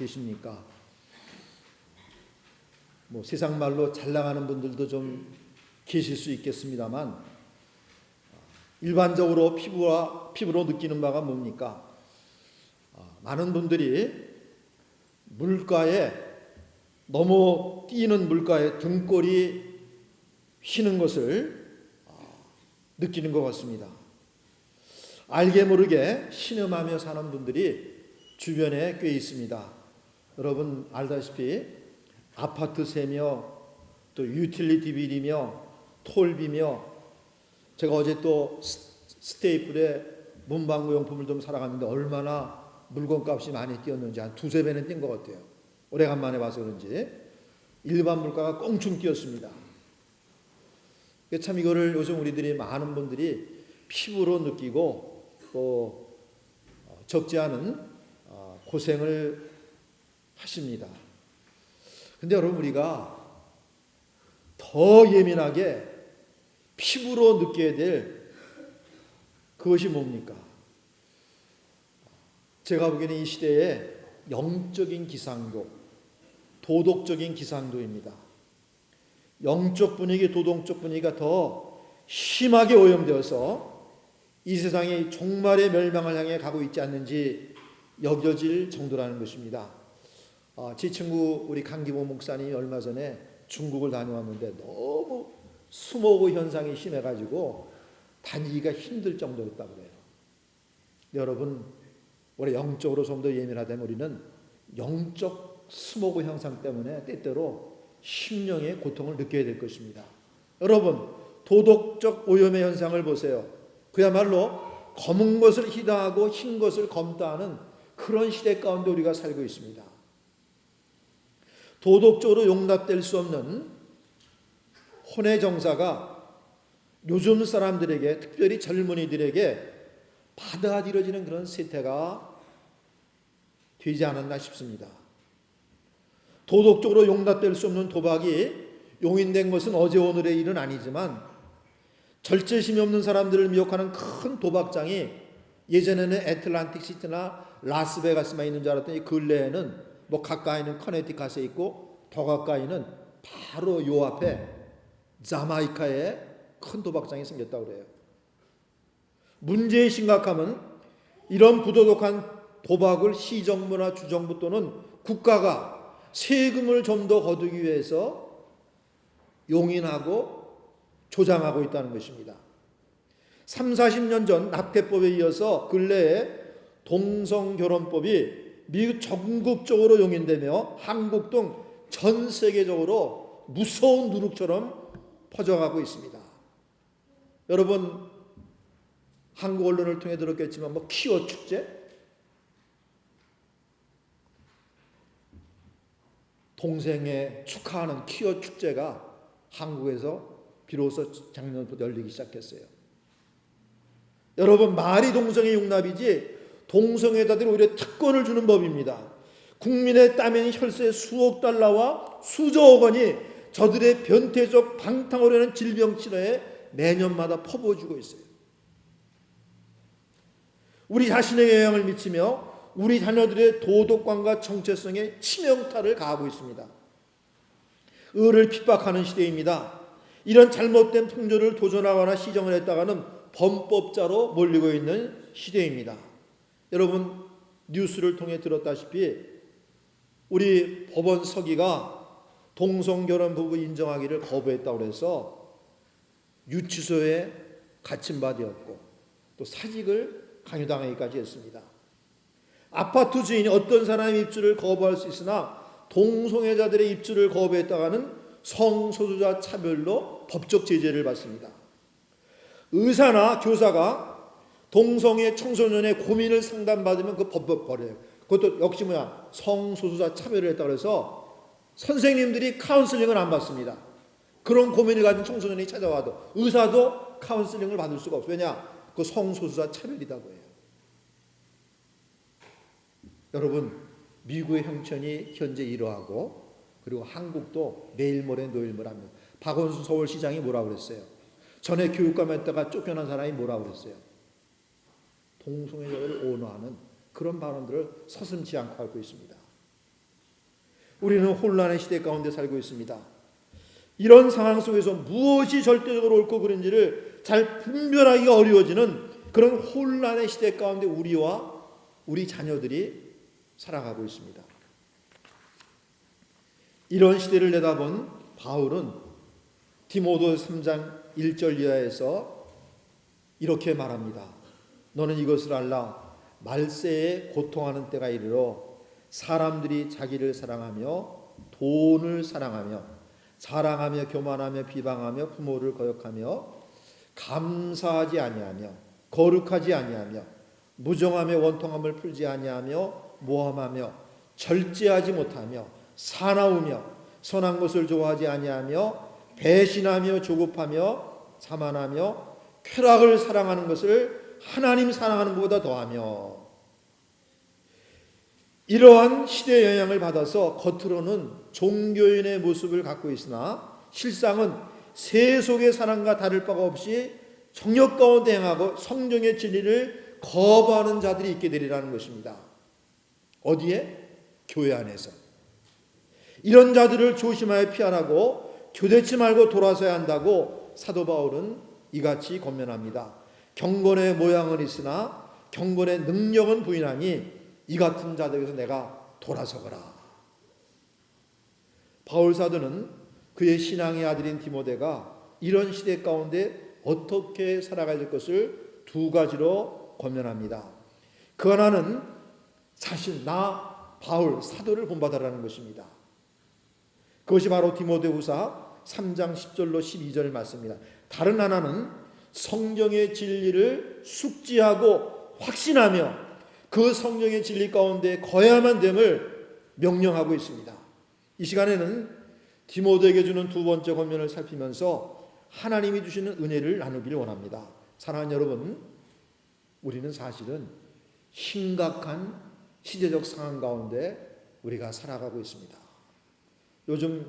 계십니까? 뭐 세상 말로 잘 나가는 분들도 좀 계실 수 있겠습니다만 일반적으로 피부로 느끼는 바가 뭡니까? 많은 분들이 물가에 너무 뛰는 물가에 등골이 휘는 것을 느끼는 것 같습니다. 알게 모르게 신음하며 사는 분들이 주변에 꽤 있습니다. 여러분 알다시피 아파트 세며 또 유틸리티 비리며 톨비며 제가 어제 또 스테이플에 문방구 용품을 좀 사러 갔는데 얼마나 물건값이 많이 뛰었는지 한 두세 배는 뛴 것 같아요. 오래간만에 봐서 그런지 일반 물가가 껑충 뛰었습니다. 참 이거를 요즘 우리들이 많은 분들이 피부로 느끼고 또 적지 않은 고생을 하십니다. 근데 여러분 우리가 더 예민하게 피부로 느껴야 될 그것이 뭡니까? 제가 보기에는 이 시대의 영적인 기상도, 도덕적인 기상도입니다. 영적 분위기, 도덕적 분위기가 더 심하게 오염되어서 이 세상이 종말의 멸망을 향해 가고 있지 않는지 여겨질 정도라는 것입니다. 제 친구 우리 강기보 목사님이 얼마 전에 중국을 다녀왔는데 너무 스모그 현상이 심해가지고 다니기가 힘들 정도였다고 그래요. 여러분 우리 영적으로 좀 더 예민하다면 우리는 영적 스모그 현상 때문에 때때로 심령의 고통을 느껴야 될 것입니다. 여러분 도덕적 오염의 현상을 보세요. 그야말로 검은 것을 희다하고 흰 것을 검다하는 그런 시대 가운데 우리가 살고 있습니다. 도덕적으로 용납될 수 없는 혼의 정사가 요즘 사람들에게 특별히 젊은이들에게 받아들여지는 그런 세태가 되지 않았나 싶습니다. 도덕적으로 용납될 수 없는 도박이 용인된 것은 어제 오늘의 일은 아니지만 절제심이 없는 사람들을 미혹하는 큰 도박장이 예전에는 애틀란틱 시티나 라스베가스만 있는 줄 알았더니 근래에는 뭐 가까이는 커네티컷에 있고 더 가까이는 바로 요 앞에 자마이카에 큰 도박장이 생겼다고 그래요. 문제의 심각함은 이런 부도덕한 도박을 시정부나 주정부 또는 국가가 세금을 좀 더 거두기 위해서 용인하고 조장하고 있다는 것입니다. 30-40년 전 낙태법에 이어서 근래에 동성결혼법이 미국 전국적으로 용인되며 한국 등 전 세계적으로 무서운 누룩처럼 퍼져가고 있습니다. 여러분 한국 언론을 통해 들었겠지만 뭐 퀴어 축제, 동생의 축하하는 퀴어 축제가 한국에서 비로소 작년부터 열리기 시작했어요. 여러분 말이 동성애 용납이지 동성애자들이 오히려 특권을 주는 법입니다. 국민의 땀인 혈세 수억 달러와 수조억 원이 저들의 변태적 방탕으로는 질병 치료에 매년마다 퍼부어주고 있어요. 우리 자신에게 영향을 미치며 우리 자녀들의 도덕관과 정체성에 치명타를 가하고 있습니다. 의를 핍박하는 시대입니다. 이런 잘못된 풍조를 도전하거나 시정을 했다가는 범법자로 몰리고 있는 시대입니다. 여러분 뉴스를 통해 들었다시피 우리 법원 서기가 동성결혼 부부 인정하기를 거부했다고 해서 유치소에 갇힌 바 되었고 또 사직을 강요당하기까지 했습니다. 아파트 주인이 어떤 사람의 입주를 거부할 수 있으나 동성애자들의 입주를 거부했다가는 성소수자 차별로 법적 제재를 받습니다. 의사나 교사가 동성애 청소년의 고민을 상담받으면 그 법법 버려요. 그것도 역시 성소수자 차별을 했다고 해서 선생님들이 카운슬링을 안 받습니다. 그런 고민을 가진 청소년이 찾아와도 의사도 카운슬링을 받을 수가 없어요. 왜냐? 그 성소수자 차별이라고 해요. 여러분 미국의 형편이 현재 이러하고 그리고 한국도 내일 모레 노일모랍니다. 박원순 서울시장이 뭐라고 그랬어요? 전에 교육감했다가 쫓겨난 사람이 뭐라고 그랬어요? 동성애자를 온화하는 그런 발언들을 서슴지 않고 하고 있습니다. 우리는 혼란의 시대 가운데 살고 있습니다. 이런 상황 속에서 무엇이 절대적으로 옳고 그른지를 잘 분별하기가 어려워지는 그런 혼란의 시대 가운데 우리와 우리 자녀들이 살아가고 있습니다. 이런 시대를 내다본 바울은 디모데 3장 1절 이하에서 이렇게 말합니다. 너는 이것을 알라. 말세에 고통하는 때가 이르러 사람들이 자기를 사랑하며 돈을 사랑하며 자랑하며 교만하며 비방하며 부모를 거역하며 감사하지 아니하며 거룩하지 아니하며 무정하며 원통함을 풀지 아니하며 모함하며 절제하지 못하며 사나우며 선한 것을 좋아하지 아니하며 배신하며 조급하며 자만하며 쾌락을 사랑하는 것을 하나님 사랑하는 것보다 더하며 이러한 시대의 영향을 받아서 겉으로는 종교인의 모습을 갖고 있으나 실상은 세속의 사랑과 다를 바가 없이 정욕 가운데 행하고 성경의 진리를 거부하는 자들이 있게 되리라는 것입니다. 어디에? 교회 안에서. 이런 자들을 조심하여 피하라고 교대치 말고 돌아서야 한다고 사도 바울은 이같이 권면합니다. 경건의 모양은 있으나 경건의 능력은 부인하니 이 같은 자들에게서 내가 돌아서거라. 바울 사도는 그의 신앙의 아들인 디모데가 이런 시대 가운데 어떻게 살아가야 될 것을 두 가지로 권면합니다. 그 하나는 사실 나 바울 사도를 본받아라는 것입니다. 그것이 바로 디모데후서 3장 10절로 12절 말씀입니다. 다른 하나는 성경의 진리를 숙지하고 확신하며 그 성경의 진리 가운데 거야만 됨을 명령하고 있습니다. 이 시간에는 디모데에게 주는 두 번째 권면을 살피면서 하나님이 주시는 은혜를 나누기를 원합니다. 사랑하는 여러분, 우리는 사실은 심각한 시대적 상황 가운데 우리가 살아가고 있습니다. 요즘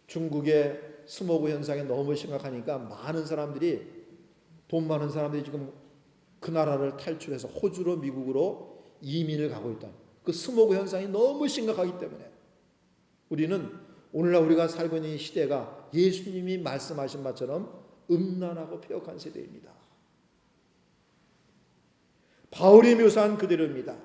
중국의 스모그 현상이 너무 심각하니까 많은 사람들이, 돈 많은 사람들이 지금 그 나라를 탈출해서 호주로 미국으로 이민을 가고 있다. 그 스모그 현상이 너무 심각하기 때문에 우리는 오늘날 우리가 살고 있는 이 시대가 예수님이 말씀하신 바처럼 음란하고 폐역한 세대입니다. 바울이 묘사한 그대로입니다.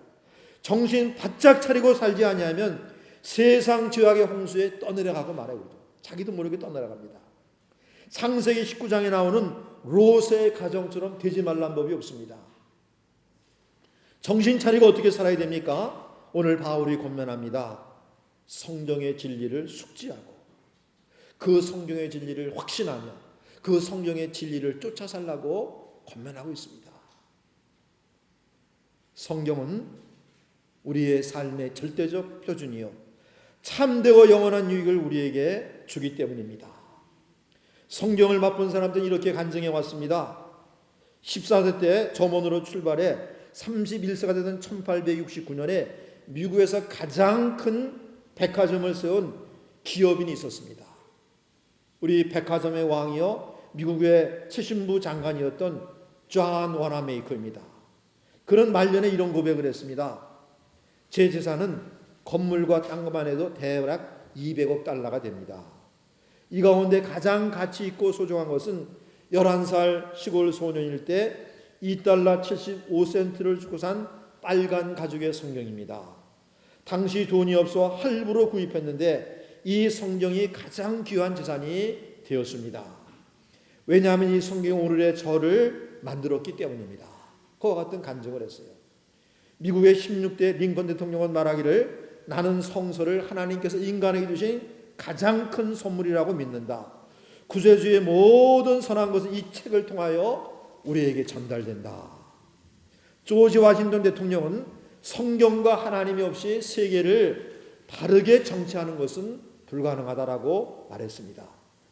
정신 바짝 차리고 살지 아니하면 세상 죄악의 홍수에 떠내려가고 말아요. 자기도 모르게 떠내려갑니다. 창세기 19장에 나오는 롯의 가정처럼 되지 말란 법이 없습니다. 정신 차리고 어떻게 살아야 됩니까? 오늘 바울이 권면합니다. 성경의 진리를 숙지하고 그 성경의 진리를 확신하며 그 성경의 진리를 쫓아 살라고 권면하고 있습니다. 성경은 우리의 삶의 절대적 표준이요 참되고 영원한 유익을 우리에게 주기 때문입니다. 성경을 맛본 사람들은 이렇게 간증해 왔습니다. 14세 때 점원으로 출발해 31세가 되던 1869년에 미국에서 가장 큰 백화점을 세운 기업인이 있었습니다. 우리 백화점의 왕이요 미국의 최신부 장관이었던 존 와나메이커입니다. 그는 말년에 이런 고백을 했습니다. 제 재산은 건물과 땅만 해도 대략 200억 달러가 됩니다. 이 가운데 가장 가치 있고 소중한 것은 11살 시골 소년일 때 $2 75센트를 주고 산 빨간 가죽의 성경입니다. 당시 돈이 없어 할부로 구입했는데 이 성경이 가장 귀한 재산이 되었습니다. 왜냐하면 이 성경이 오늘의 저를 만들었기 때문입니다. 그와 같은 간증을 했어요. 미국의 16대 링컨 대통령은 말하기를 나는 성서를 하나님께서 인간에게 주신 가장 큰 선물이라고 믿는다. 구세주의 모든 선한 것은 이 책을 통하여 우리에게 전달된다. 조지 워싱턴 대통령은 성경과 하나님이 없이 세계를 바르게 정치하는 것은 불가능하다라고 말했습니다.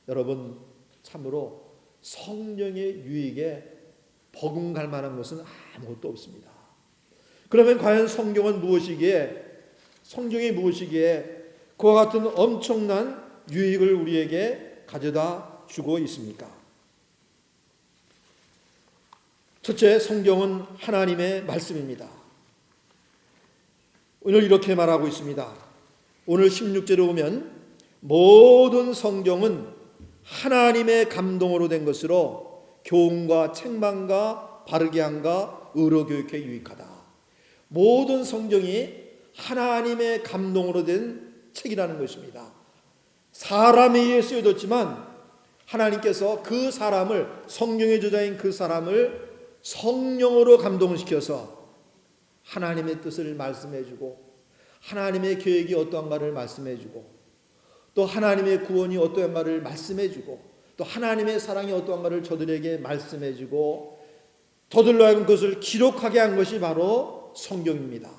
여러분, 참으로 성령의 유익에 버금갈 만한 것은 아무것도 없습니다. 그러면 과연 성경은 무엇이기에, 성경이 무엇이기에 그와 같은 엄청난 유익을 우리에게 가져다 주고 있습니까? 첫째, 성경은 하나님의 말씀입니다. 오늘 이렇게 말하고 있습니다. 오늘 16절에 보면 모든 성경은 하나님의 감동으로 된 것으로 교훈과 책망과 바르게 함과 의로 교육에 유익하다. 모든 성경이 하나님의 감동으로 된 책이라는 것입니다. 사람에 의해 쓰여졌지만 하나님께서 그 사람을, 성경의 저자인 그 사람을 성령으로 감동을 시켜서 하나님의 뜻을 말씀해주고 하나님의 계획이 어떠한가를 말씀해주고 또 하나님의 구원이 어떠한가를 말씀해주고 또 하나님의 사랑이 어떠한가를 저들에게 말씀해주고 저들로 하여금 그것을 기록하게 한 것이 바로 성경입니다.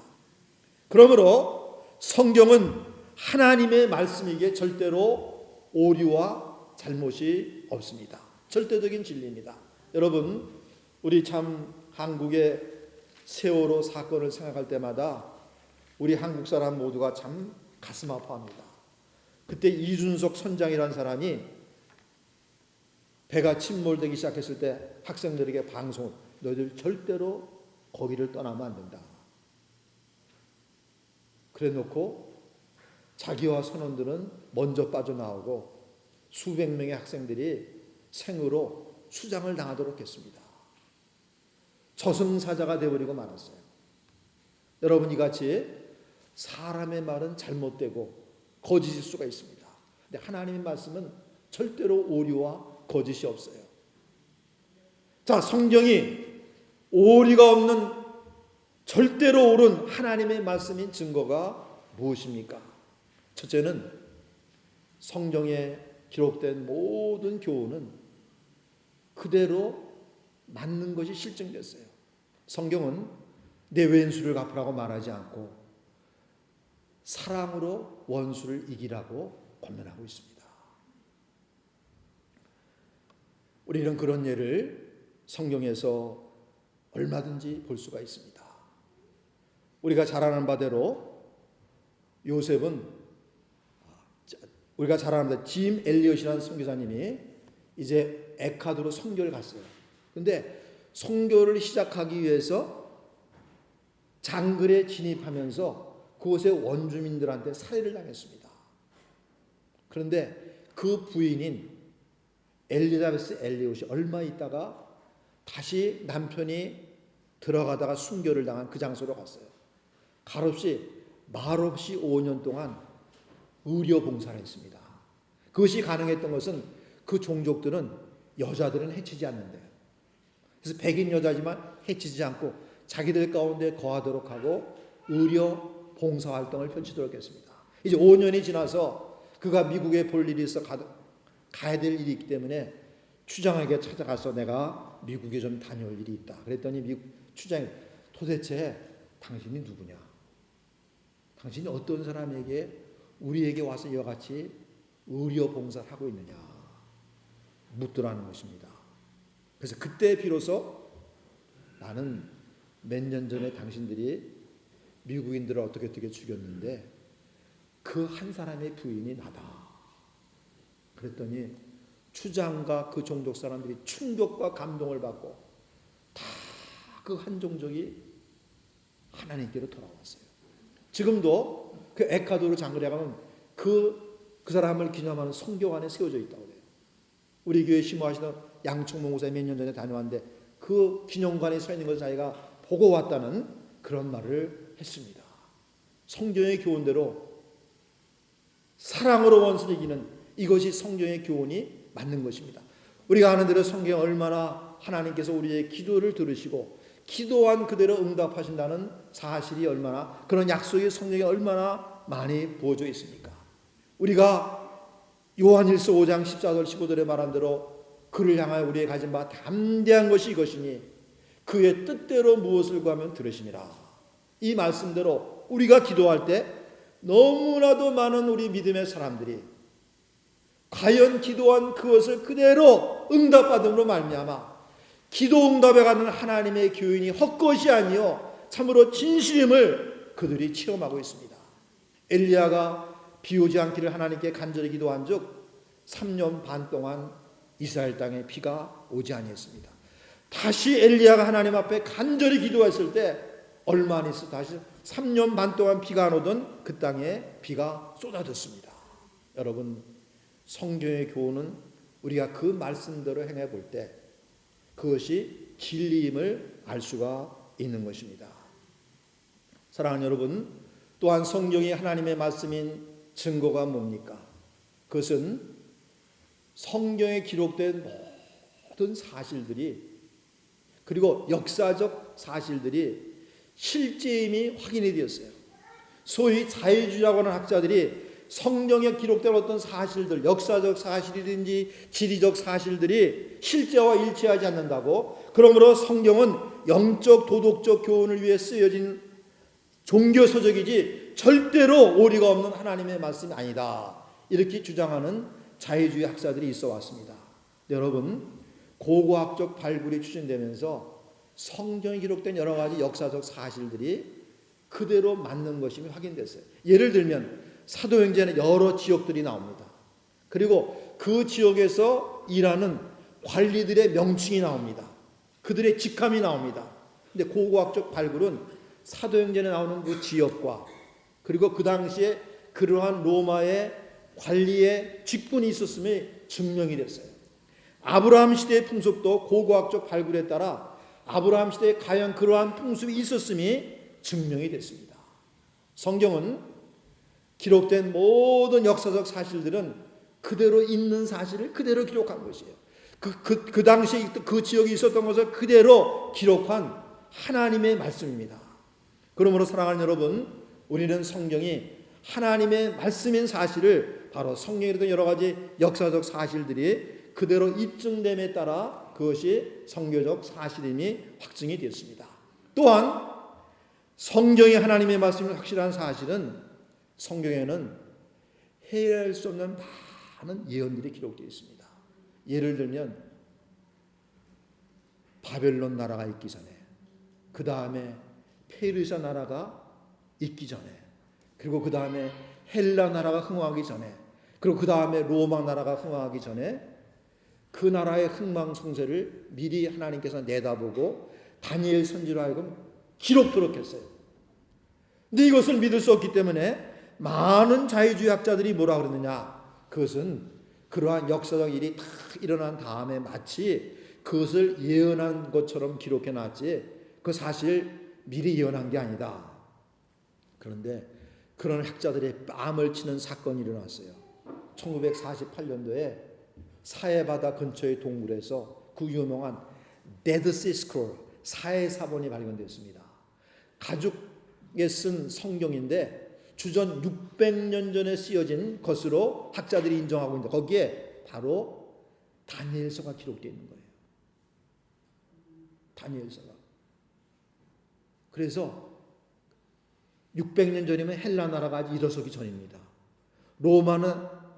그러므로 성경은 하나님의 말씀이기에 절대로 오류와 잘못이 없습니다. 절대적인 진리입니다. 여러분, 우리 참 한국의 세월호 사건을 생각할 때마다 우리 한국 사람 모두가 참 가슴 아파합니다. 그때 이준석 선장이라는 사람이 배가 침몰되기 시작했을 때 학생들에게 방송, 너희들 절대로 거기를 떠나면 안 된다. 그래 놓고 자기와 선원들은 먼저 빠져나오고 수백 명의 학생들이 생으로 수장을 당하도록 했습니다. 저승사자가 되어버리고 말았어요. 여러분, 이같이 사람의 말은 잘못되고 거짓일 수가 있습니다. 근데 하나님의 말씀은 절대로 오류와 거짓이 없어요. 자, 성경이 오류가 없는 절대로 옳은 하나님의 말씀인 증거가 무엇입니까? 첫째는 성경에 기록된 모든 교훈은 그대로 맞는 것이 실증됐어요. 성경은 내 왼수를 갚으라고 말하지 않고 사랑으로 원수를 이기라고 권면하고 있습니다. 우리는 그런 예를 성경에서 얼마든지 볼 수가 있습니다. 우리가 잘 아는 바대로 요셉은, 우리가 잘 아는 바대로 짐 엘리엇이라는 선교사님이 이제 에콰도르 선교를 갔어요. 근데 선교를 시작하기 위해서 장글에 진입하면서 그곳의 원주민들한테 살해를 당했습니다. 그런데 그 부인인 엘리자베스 엘리엇이 얼마 있다가 다시 남편이 들어가다가 순교를 당한 그 장소로 갔어요. 말없이 5년 동안 의료 봉사를 했습니다. 그것이 가능했던 것은 그 종족들은 여자들은 해치지 않는데요. 그래서 백인 여자지만 해치지 않고 자기들 가운데 거하도록 하고 의료 봉사활동을 펼치도록 했습니다. 이제 5년이 지나서 그가 미국에 볼 일이 있어 가야 될 일이 있기 때문에 추장에게 찾아가서 내가 미국에 좀 다녀올 일이 있다. 그랬더니 미국 추장이 도대체 당신이 누구냐? 당신이 어떤 사람에게 우리에게 와서 이와 같이 의료 봉사를 하고 있느냐? 묻더라는 것입니다. 그래서 그때 비로소 나는 몇 년 전에 당신들이 미국인들을 어떻게 죽였는데 그 한 사람의 부인이 나다. 그랬더니 추장과 그 종족 사람들이 충격과 감동을 받고 다 그 한 종족이 하나님께로 돌아왔어요. 지금도 그 에콰도르 장글에 가면 그 사람을 기념하는 성교관에 세워져 있다고 해요. 우리 교회 심호하시던 양충모 목사님 몇 년 전에 다녀왔는데 그 기념관에 서 있는 것을 자기가 보고 왔다는 그런 말을 했습니다. 성경의 교훈대로 사랑으로 원수를 이기는 이것이 성경의 교훈이 맞는 것입니다. 우리가 아는 대로 성경 얼마나 하나님께서 우리의 기도를 들으시고 기도한 그대로 응답하신다는 사실이 얼마나, 그런 약속이 성경에 얼마나 많이 부어져 있습니까? 우리가 요한일서 5장 14절 15절에 말한 대로 그를 향하여 우리의 가진 바 담대한 것이 이것이니 그의 뜻대로 무엇을 구하면 들으시니라. 이 말씀대로 우리가 기도할 때 너무나도 많은 우리 믿음의 사람들이 과연 기도한 그것을 그대로 응답받음으로 말미암아 기도 응답에 가는 하나님의 교훈이 헛것이 아니요 참으로 진실임을 그들이 체험하고 있습니다. 엘리야가 비 오지 않기를 하나님께 간절히 기도한 즉 3년 반 동안 이스라엘 땅에 비가 오지 아니했습니다. 다시 엘리야가 하나님 앞에 간절히 기도했을 때 얼마 안 있어 다시 3년 반 동안 비가 안 오던 그 땅에 비가 쏟아졌습니다. 여러분, 성경의 교훈은 우리가 그 말씀대로 행해 볼 때 그것이 진리임을 알 수가 있는 것입니다. 사랑하는 여러분, 또한 성경이 하나님의 말씀인 증거가 뭡니까? 그것은 성경에 기록된 모든 사실들이, 그리고 역사적 사실들이 실제임이 확인이 되었어요. 소위 자유주의라고 하는 학자들이 성경에 기록된 어떤 사실들, 역사적 사실이든지 지리적 사실들이 실제와 일치하지 않는다고, 그러므로 성경은 영적 도덕적 교훈을 위해 쓰여진 종교서적이지 절대로 오리가 없는 하나님의 말씀이 아니다, 이렇게 주장하는 자유주의 학자들이 있어 왔습니다. 여러분, 고고학적 발굴이 추진되면서 성경에 기록된 여러 가지 역사적 사실들이 그대로 맞는 것임이 확인됐어요. 예를 들면 사도행전에 여러 지역들이 나옵니다. 그리고 그 지역에서 일하는 관리들의 명칭이 나옵니다. 그들의 직함이 나옵니다. 근데 고고학적 발굴은 사도행전에 나오는 그 지역과, 그리고 그 당시에 그러한 로마의 관리의 직분이 있었음이 증명이 됐어요. 아브라함 시대의 풍습도 고고학적 발굴에 따라 아브라함 시대에 과연 그러한 풍습이 있었음이 증명이 됐습니다. 성경은 기록된 모든 역사적 사실들은 그대로 있는 사실을 그대로 기록한 것이에요. 그 당시에 그 지역에 있었던 것을 그대로 기록한 하나님의 말씀입니다. 그러므로 사랑하는 여러분, 우리는 성경이 하나님의 말씀인 사실을, 바로 성경에 있던 여러 가지 역사적 사실들이 그대로 입증됨에 따라 그것이 성교적 사실임이 확증이 되었습니다. 또한 성경이 하나님의 말씀이 확실한 사실은 성경에는 해결할 수 없는 많은 예언들이 기록되어 있습니다. 예를 들면 바벨론 나라가 있기 전에, 그 다음에 페르시아 나라가 있기 전에, 그리고 그 다음에 헬라 나라가 흥왕하기 전에, 그리고 그 다음에 로마 나라가 흥왕하기 전에 그 나라의 흥망성쇠를 미리 하나님께서 내다보고 다니엘 선지로 하여금 기록토록 했어요. 근데 이것을 믿을 수 없기 때문에 많은 자유주의 학자들이 뭐라 그러느냐, 그것은 그러한 역사적 일이 다 일어난 다음에 마치 그것을 예언한 것처럼 기록해 놨지 그 사실 미리 예언한 게 아니다. 그런데 그런 학자들의 뺨을 치는 사건이 일어났어요. 1948년도에 사해바다 근처의 동굴에서 그 유명한 데드시 스크롤, 사해사본이 발견됐습니다. 가죽에 쓴 성경인데 주전 600년 전에 쓰여진 것으로 학자들이 인정하고 있는데 거기에 바로 다니엘서가 기록되어 있는 거예요. 다니엘서가. 그래서 600년 전이면 헬라 나라가 아직 일어서기 전입니다. 로마는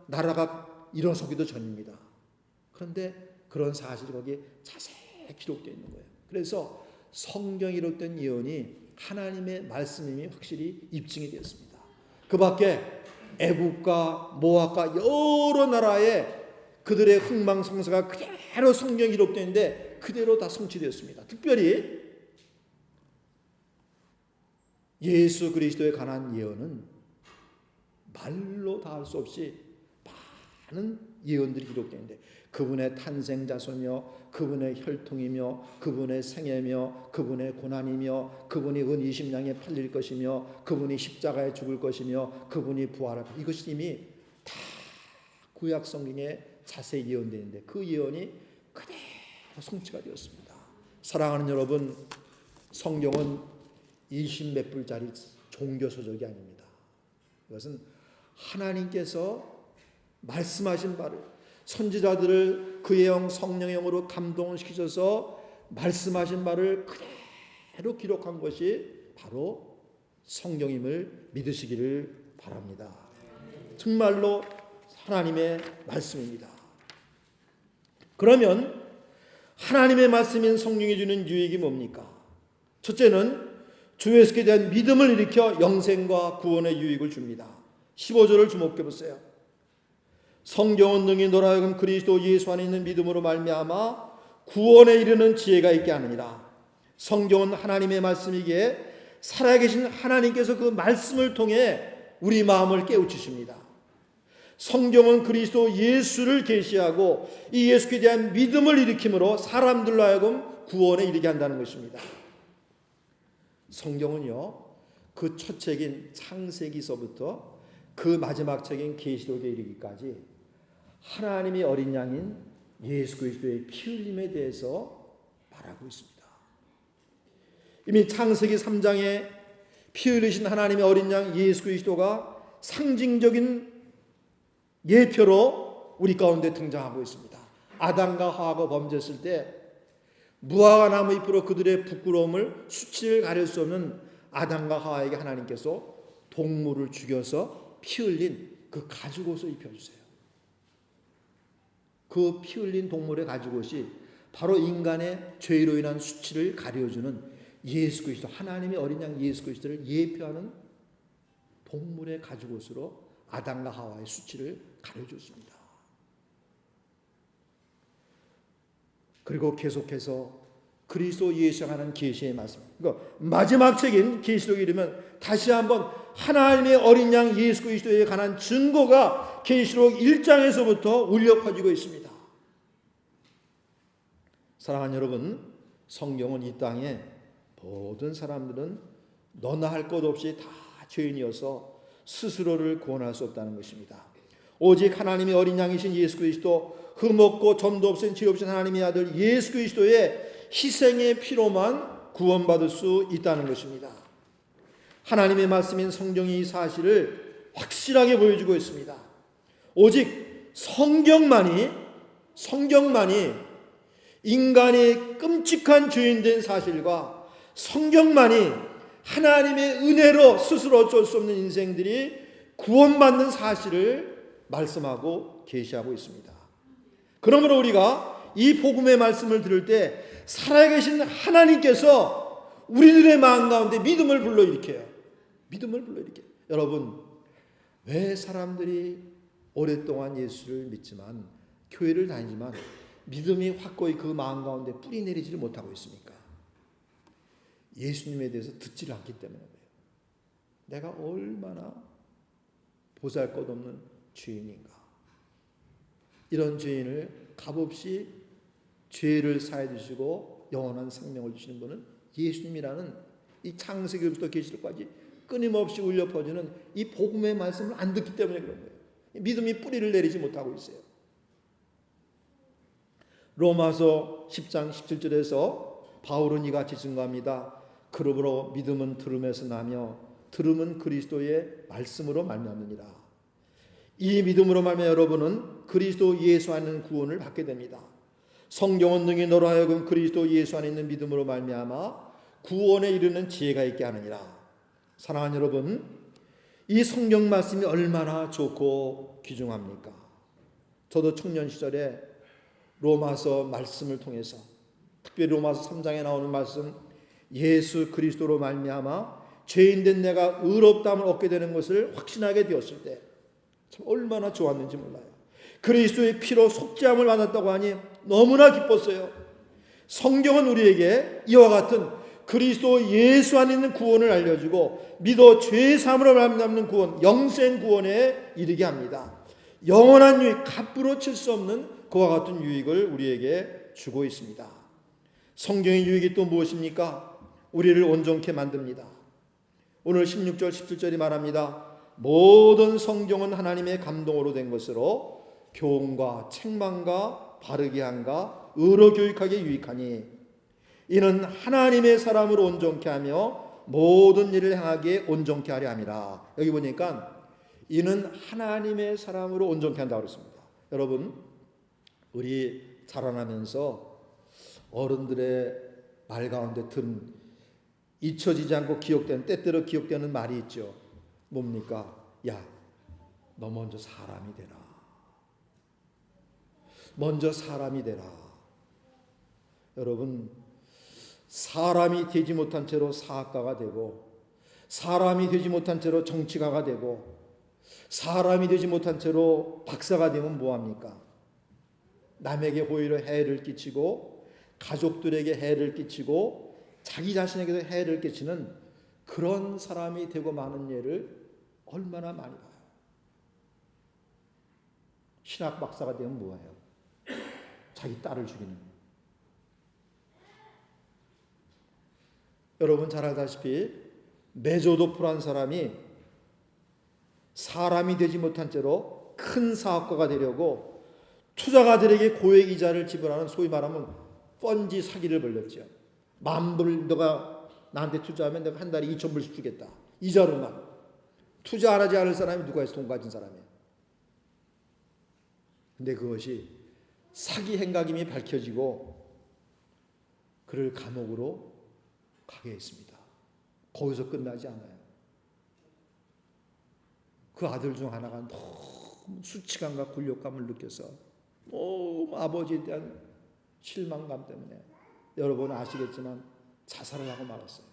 나라가 일어서기도 전입니다. 그런데 그런 사실이 거기에 자세히 기록되어 있는 거예요. 그래서 성경에 기록된 예언이 하나님의 말씀임이 확실히 입증이 되었습니다. 그 밖에 애국과 모압과 여러 나라의 그들의 흥망성쇠가 그대로 성경에 기록되어 있는데 그대로 다 성취되었습니다. 특별히 예수 그리스도에 관한 예언은 말로 다 할 수 없이 많은 예언들이 기록되어 있는데 그분의 탄생자소며 그분의 혈통이며 그분의 생애며 그분의 고난이며 그분이 은 20냥에 팔릴 것이며 그분이 십자가에 죽을 것이며 그분이 부활할 것, 이것이 이미 다 구약 성경에 자세히 예언되어 있는데 그 예언이 그대로 성취가 되었습니다. 사랑하는 여러분, 성경은 20몇 불짜리 종교서적이 아닙니다. 이것은 하나님께서 말씀하신 바를, 선지자들을 그의 영 성령의 영으로 감동을 시키셔서 말씀하신 바를 그대로 기록한 것이 바로 성경임을 믿으시기를 바랍니다. 정말로 하나님의 말씀입니다. 그러면 하나님의 말씀인 성경이 주는 유익이 뭡니까? 첫째는 주 예수께 대한 믿음을 일으켜 영생과 구원의 유익을 줍니다. 15절을 주목해 보세요. 성경은 능히 너로 하여금 그리스도 예수 안에 있는 믿음으로 말미암아 구원에 이르는 지혜가 있게 하느니라. 성경은 하나님의 말씀이기에 살아계신 하나님께서 그 말씀을 통해 우리 마음을 깨우치십니다. 성경은 그리스도 예수를 계시하고 이 예수께 대한 믿음을 일으킴으로 사람들로 하여금 구원에 이르게 한다는 것입니다. 성경은요, 그 첫 책인 창세기서부터 그 마지막 책인 계시록에 이르기까지 하나님의 어린 양인 예수 그리스도의 피 흘림에 대해서 말하고 있습니다. 이미 창세기 3장에 피 흘리신 하나님의 어린 양 예수 그리스도가 상징적인 예표로 우리 가운데 등장하고 있습니다. 아담과 하와가 범죄했을 때 무화과 나무 잎으로 그들의 부끄러움을 수치를 가릴 수 없는 아담과 하와에게 하나님께서 동물을 죽여서 피 흘린 그 가죽옷을 입혀주세요. 그 피 흘린 동물의 가죽옷이 바로 인간의 죄로 인한 수치를 가려주는 예수 그리스도, 하나님의 어린 양 예수 그리스도를 예표하는 동물의 가죽옷으로 아담과 하와의 수치를 가려줬습니다. 그리고 계속해서 그리스도 예수에 관한 계시의 말씀, 그러니까 마지막 책인 계시록에 이르면 다시 한번 하나님의 어린 양 예수 그리스도에 관한 증거가 계시록 1장에서부터 울려 퍼지고 있습니다. 사랑하는 여러분, 성경은 이 땅에 모든 사람들은 너나 할 것 없이 다 죄인이어서 스스로를 구원할 수 없다는 것입니다. 오직 하나님의 어린 양이신 예수 그리스도, 흠없고 점도 없은 죄 없인 하나님의 아들 예수 그리스도의 희생의 피로만 구원받을 수 있다는 것입니다. 하나님의 말씀인 성경이 이 사실을 확실하게 보여주고 있습니다. 오직 성경만이 인간이 끔찍한 죄인 된 사실과 성경만이 하나님의 은혜로 스스로 어쩔 수 없는 인생들이 구원받는 사실을 말씀하고 계시하고 있습니다. 그러므로 우리가 이 복음의 말씀을 들을 때 살아계신 하나님께서 우리들의 마음 가운데 믿음을 불러일으켜요. 믿음을 불러일으켜요. 여러분, 왜 사람들이 오랫동안 예수를 믿지만, 교회를 다니지만 믿음이 확고히 그 마음 가운데 뿌리 내리지를 못하고 있습니까? 예수님에 대해서 듣지를 않기 때문에 그래요. 내가 얼마나 보잘것없는 죄인인가. 이런 죄인을 값없이 죄를 사해 주시고 영원한 생명을 주시는 분은 예수님이라는 이 창세기부터 계시록까지 끊임없이 울려 퍼지는 이 복음의 말씀을 안 듣기 때문에 그런 거예요. 믿음이 뿌리를 내리지 못하고 있어요. 로마서 10장 17절에서 바울은 이같이 증거합니다. 그러므로 믿음은 들음에서 나며 들음은 그리스도의 말씀으로 말미암느니라. 이 믿음으로 말미암아 여러분은 그리스도 예수 안에 있는 구원을 받게 됩니다. 성경은 능히 너로 하여금 그리스도 예수 안에 있는 믿음으로 말미암아 구원에 이르는 지혜가 있게 하느니라. 사랑하는 여러분, 이 성경 말씀이 얼마나 좋고 귀중합니까? 저도 청년 시절에 로마서 말씀을 통해서, 특별히 로마서 3장에 나오는 말씀, 예수 그리스도로 말미암아 죄인된 내가 의롭다함을 얻게 되는 것을 확신하게 되었을 때 참 얼마나 좋았는지 몰라요. 그리스도의 피로 속죄함을 받았다고 하니 너무나 기뻤어요. 성경은 우리에게 이와 같은 그리스도 예수 안에 있는 구원을 알려주고 믿어 죄 사함으로 말미암는 구원, 영생 구원에 이르게 합니다. 영원한 유익, 값으로 칠 수 없는 그와 같은 유익을 우리에게 주고 있습니다. 성경의 유익이 또 무엇입니까? 우리를 온전케 만듭니다. 오늘 16절 17절이 말합니다. 모든 성경은 하나님의 감동으로 된 것으로 교훈과 책망과 바르게 함과 의로 교육하기에 유익하니 이는 하나님의 사람으로 온전케 하며 모든 일을 행하기에 온전케 하려 함이라. 여기 보니까 이는 하나님의 사람으로 온전케 한다고 그랬습니다. 여러분, 우리 자라나면서 어른들의 말 가운데 든 잊혀지지 않고 기억되는, 때때로 기억되는 말이 있죠. 뭡니까? 야, 너 먼저 사람이 되라. 먼저 사람이 되라. 여러분, 사람이 되지 못한 채로 사학가가 되고, 사람이 되지 못한 채로 정치가가 되고, 사람이 되지 못한 채로 박사가 되면 뭐합니까? 남에게 오히려 해를 끼치고 가족들에게 해를 끼치고 자기 자신에게도 해를 끼치는 그런 사람이 되고 마는 예를 얼마나 많이 봐요. 신학 박사가 되면 뭐예요? 자기 딸을 죽이는. 여러분 잘 알다시피 메조도프라는 사람이 사람이 되지 못한 채로 큰 사업가가 되려고 투자가들에게 고액 이자를 지불하는 소위 말하면 펀지 사기를 벌렸죠. 10,000불 너가 나한테 투자하면 내가 한 달에 2,000불씩 주겠다. 이자로만. 투자 안 하지 않을 사람이 누가 있어? 돈 가진 사람이에요. 근데 그것이 사기 행각임이 밝혀지고 그를 감옥으로 가게 했습니다. 거기서 끝나지 않아요. 그 아들 중 하나가 너무 수치감과 굴욕감을 느껴서 너무 아버지에 대한 실망감 때문에 여러분 아시겠지만 자살을 하고 말았어요.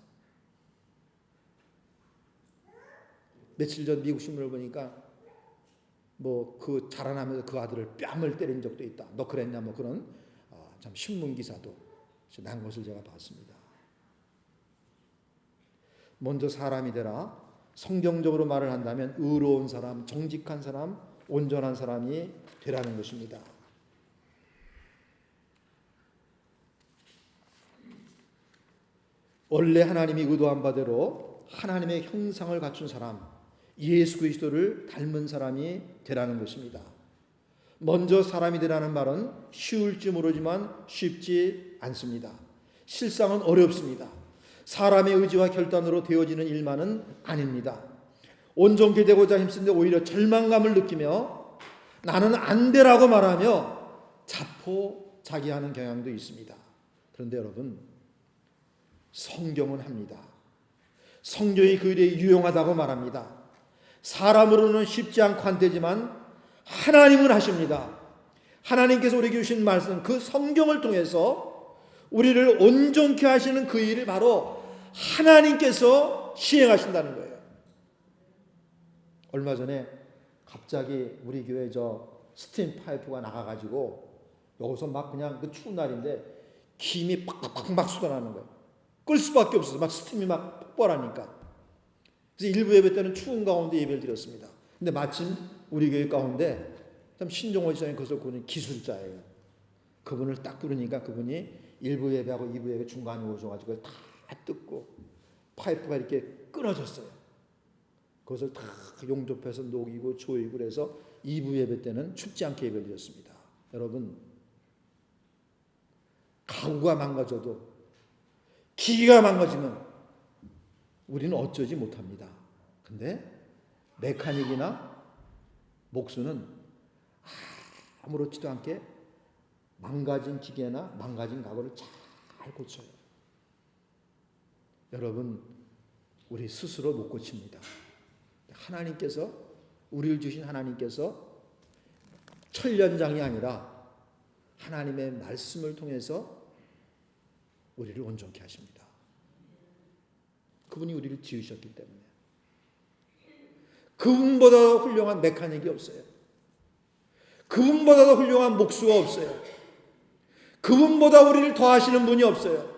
며칠 전 미국 신문을 보니까 뭐 그 자라나면서 그 아들을 뺨을 때린 적도 있다. 너 그랬냐 뭐 그런 참 신문 기사도 난 것을 제가 봤습니다. 먼저 사람이 되라. 성경적으로 말을 한다면 의로운 사람, 정직한 사람, 온전한 사람이 되라는 것입니다. 원래 하나님이 의도한 바대로 하나님의 형상을 갖춘 사람, 예수 그리스도를 닮은 사람이 되라는 것입니다. 먼저 사람이 되라는 말은 쉬울지 모르지만 쉽지 않습니다. 실상은 어렵습니다. 사람의 의지와 결단으로 되어지는 일만은 아닙니다. 온전케 되고자 힘쓰는데 오히려 절망감을 느끼며 나는 안 되라고 말하며 자포자기하는 경향도 있습니다. 그런데 여러분, 성경은 합니다. 성경이 그 일에 유용하다고 말합니다. 사람으로는 쉽지 않고 안 되지만 하나님은 하십니다. 하나님께서 우리에게 주신 말씀, 그 성경을 통해서 우리를 온전케 하시는 그 일을 바로 하나님께서 시행하신다는 거예요. 얼마 전에 갑자기 우리 교회 스팀 파이프가 나가가지고 여기서 막 그냥 그 추운 날인데 김이 팍팍팍 막 쏟아나는 거예요. 끌 수밖에 없어서 막 스팀이 막 폭발하니까. 그래서 일부 예배 때는 추운 가운데 예배를 드렸습니다. 근데 마침 우리 교회 가운데 참 신종호 지사님 그것을 보는 기술자예요. 그분을 딱 부르니까 그분이 일부 예배하고 2부 예배 중간에 오셔가지고 다 뜯고 파이프가 이렇게 끊어졌어요. 그것을 다 용접해서 녹이고 조이고 그래서 2부 예배 때는 춥지 않게 예배를 드렸습니다. 여러분, 가구가 망가져도 기기가 망가지면 우리는 어쩌지 못합니다. 근데 메카닉이나 목수는 아무렇지도 않게 망가진 기계나 망가진 가구를 잘 고쳐요. 여러분, 우리 스스로 못 고칩니다. 하나님께서, 우리를 주신 하나님께서 천련장이 아니라 하나님의 말씀을 통해서 우리를 온전케 하십니다. 그분이 우리를 지으셨기 때문에. 그분보다 훌륭한 메카닉이 없어요. 그분보다 더 훌륭한 목수가 없어요. 그분보다 우리를 더 하시는 분이 없어요.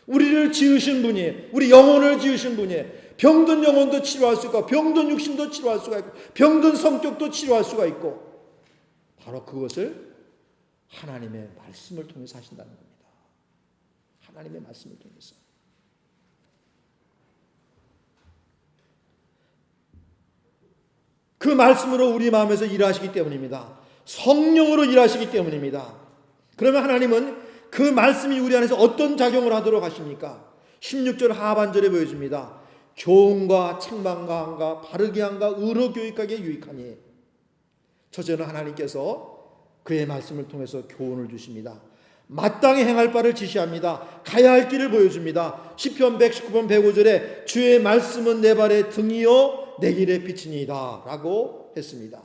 우리를 지으신 분이, 우리 영혼을 지으신 분이 병든 영혼도 치료할 수 있고 병든 육신도 치료할 수가 있고 병든 성격도 치료할 수가 있고 바로 그것을 하나님의 말씀을 통해서 하신다는 겁니다. 하나님의 말씀을 통해서. 그 말씀으로 우리 마음에서 일하시기 때문입니다. 성령으로 일하시기 때문입니다. 그러면 하나님은 그 말씀이 우리 안에서 어떤 작용을 하도록 하십니까? 16절 하반절에 보여줍니다. 교훈과 책망과 함과 바르게 함과 의로 교육하게 유익하니. 첫째는 하나님께서 그의 말씀을 통해서 교훈을 주십니다. 마땅히 행할 바를 지시합니다. 가야 할 길을 보여줍니다. 시편 119편 105절에 주의 말씀은 내 발의 등이요 내 길의 빛이니이다 라고 했습니다.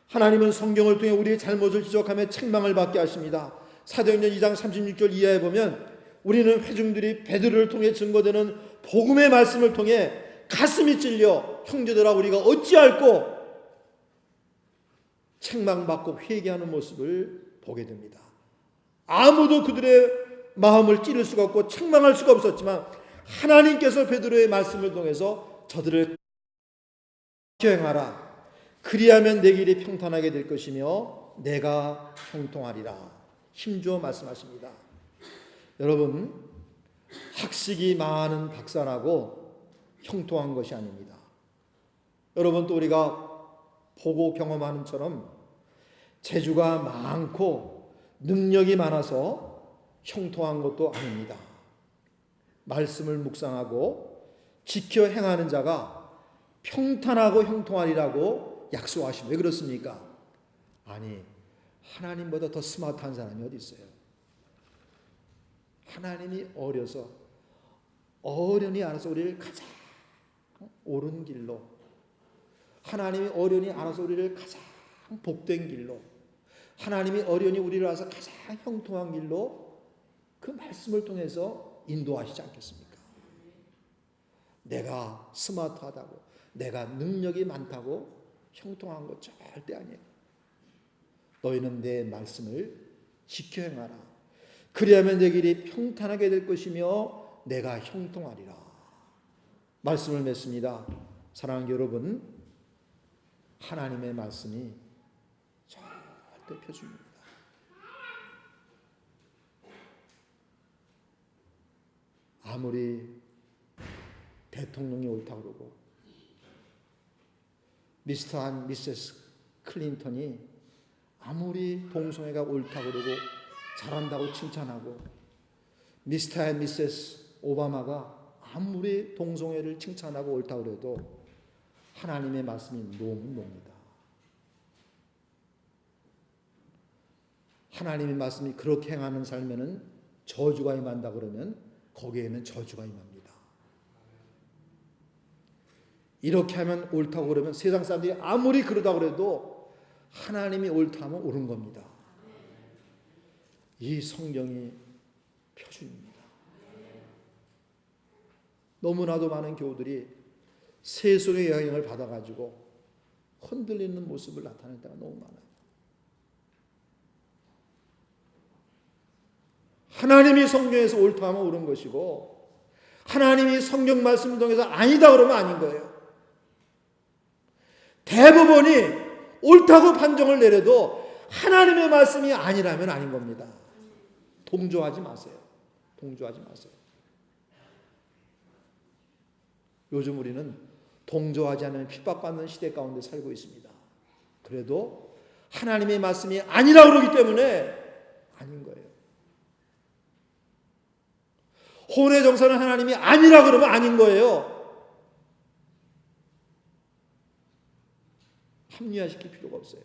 하나님은 성경을 통해 우리의 잘못을 지적하며 책망을 받게 하십니다. 사도행전 2장 36절 이하에 보면 우리는 회중들이 베드로를 통해 증거되는 복음의 말씀을 통해 가슴이 찔려 형제들아 우리가 어찌할꼬 책망받고 회개하는 모습을 보게 됩니다. 아무도 그들의 마음을 찌를 수가 없고 책망할 수가 없었지만 하나님께서 베드로의 말씀을 통해서 저들을 행하라. 그리하면 내 길이 평탄하게 될 것이며 내가 형통하리라. 힘주어 말씀하십니다. 여러분, 학식이 많은 박사라고 형통한 것이 아닙니다. 여러분, 또 우리가 보고 경험하는 처럼 재주가 많고 능력이 많아서 형통한 것도 아닙니다. 말씀을 묵상하고 지켜 행하는 자가 평탄하고 형통하리라고 약속하시면 왜 그렇습니까? 아니, 하나님보다 더 스마트한 사람이 어디 있어요? 하나님이 어련히 알아서 우리를 가장 옳은 길로, 하나님이 어련히 알아서 우리를 가장 복된 길로, 하나님이 어련히 우리를 알아서 가장 형통한 길로 그 말씀을 통해서 인도하시지 않겠습니까? 내가 스마트하다고, 내가 능력이 많다고 형통한 것 절대 아니에요. 너희는 내 말씀을 지켜 행하라. 그리하면 내 길이 평탄하게 될 것이며 내가 형통하리라. 말씀을 맺습니다. 사랑하는 여러분, 하나님의 말씀이 절대 표준입니다. 아무리 대통령이 옳다고 그러고 미스터 앤 미세스 클린턴이 아무리 동성애가 옳다고 그러고 잘한다고 칭찬하고 미스터 앤 미세스 오바마가 아무리 동성애를 칭찬하고 옳다고 그래도 하나님의 말씀이 노입니다. 하나님의 말씀이 그렇게 행하는 삶에는 저주가 임한다 그러면 거기에는 저주가 임합니다. 이렇게 하면 옳다고 그러면 세상 사람들이 아무리 그러다 그래도 하나님이 옳다 하면 옳은 겁니다. 이 성경이 표준입니다. 너무나도 많은 교우들이 세속의 영향을 받아가지고 흔들리는 모습을 나타낼 때가 너무 많아요. 하나님이 성경에서 옳다 하면 옳은 것이고 하나님이 성경 말씀을 통해서 아니다 그러면 아닌 거예요. 대부분이 옳다고 판정을 내려도 하나님의 말씀이 아니라면 아닌 겁니다. 동조하지 마세요. 동조하지 마세요. 요즘 우리는 동조하지 않으면 핍박받는 시대 가운데 살고 있습니다. 그래도 하나님의 말씀이 아니라고 그러기 때문에 아닌 거예요. 혼의 정사는 하나님이 아니라 그러면 아닌 거예요. 합리화시킬 필요가 없어요.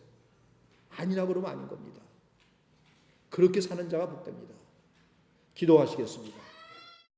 아니라 그러면 아닌 겁니다. 그렇게 사는 자가 복됩니다. 기도하시겠습니다.